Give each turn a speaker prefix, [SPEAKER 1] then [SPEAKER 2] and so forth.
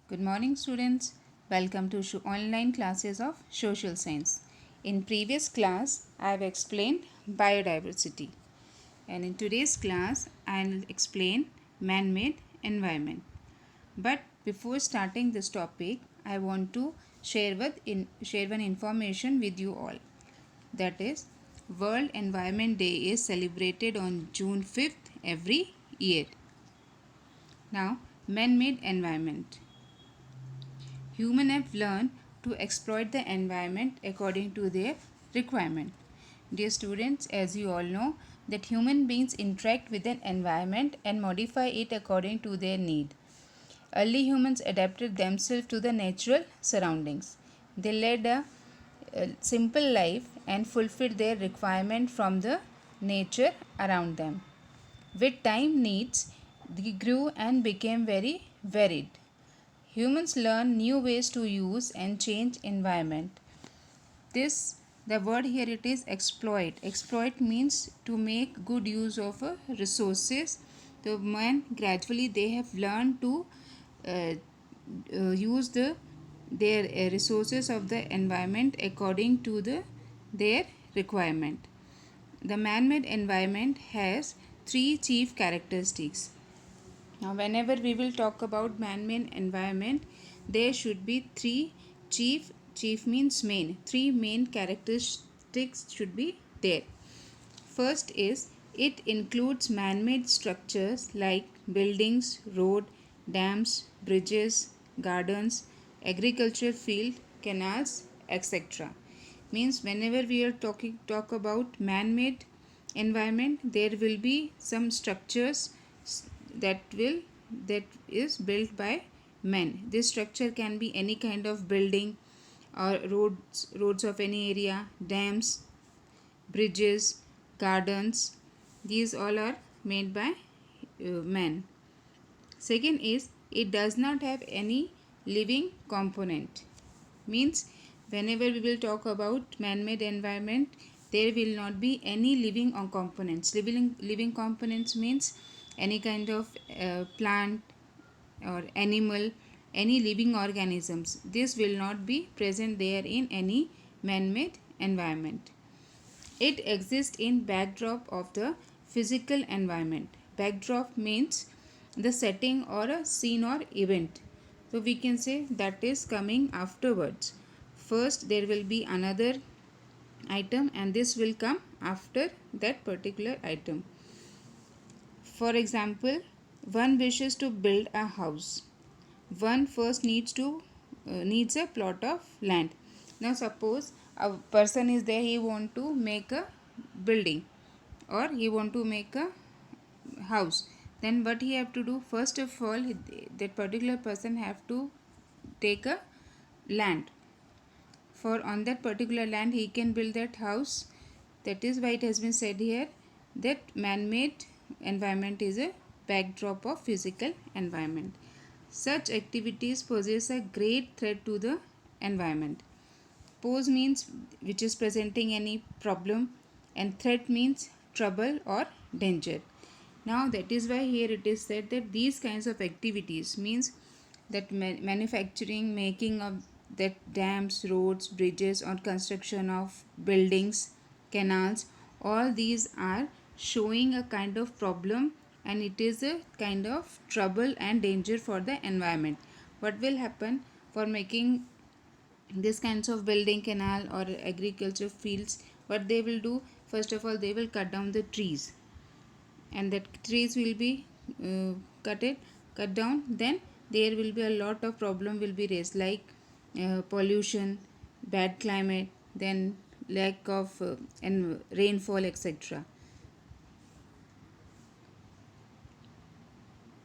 [SPEAKER 1] Good morning, students. Welcome to online classes of social science. In previous class, I have explained biodiversity, and in today's class, I'll explain man-made environment. But before starting this topic, I want to share one information with you all. That is, World Environment Day is celebrated on June 5th every year. Now, man-made environment. Humans have learned to exploit the environment according to their requirement. Dear students, as you all know, that human beings interact with an environment and modify it according to their need. Early humans adapted themselves to the natural surroundings. They led a simple life and fulfilled their requirement from the nature around them. With time, needs they grew and became very varied. Humans learn new ways to use and change environment. This the word here it is exploit. Exploit means to make good use of resources. The man gradually they have learned to uh, use their resources of the environment according to their requirement. The man-made environment has three chief characteristics. Now, whenever we will talk about man-made environment, there should be chief means main, three main characteristics should be there. First is it includes man-made structures like buildings, road, dams, bridges, gardens, agriculture field, canals, etc. Means whenever we are talk about man-made environment, there will be some structures that is built by men. This structure can be any kind of building or roads of any area, dams, bridges, gardens. These all are made by men. Second is it does not have any living component. Means whenever we will talk about man-made environment, there will not be any living components. Living components means any kind of plant or animal, any living organisms. This will not be present there in any man-made environment. It exists in backdrop of the physical environment. Backdrop means the setting or a scene or event. So we can say that is coming afterwards. First there will be another item and this will come after that particular item. For example, one wishes to build a house. One first needs a plot of land. Now suppose a person is there, he want to make a building or he want to make a house. Then what he have to do? First of all, that particular person have to take a land. For on that particular land he can build that house. That is why it has been said here that man-made environment is a backdrop of physical environment. Such activities poses a great threat to the environment. Pose means which is presenting any problem and threat means trouble or danger. Now that is why here it is said that these kinds of activities means that manufacturing, making of that dams, roads, bridges or construction of buildings, canals, all these are showing a kind of problem and it is a kind of trouble and danger for the environment. What will happen for making these kinds of building, canal or agriculture fields? What they will do, first of all they will cut down the trees and that trees will be uh, cut down. Then there will be a lot of problem will be raised like pollution, bad climate, then lack of and rainfall, etc.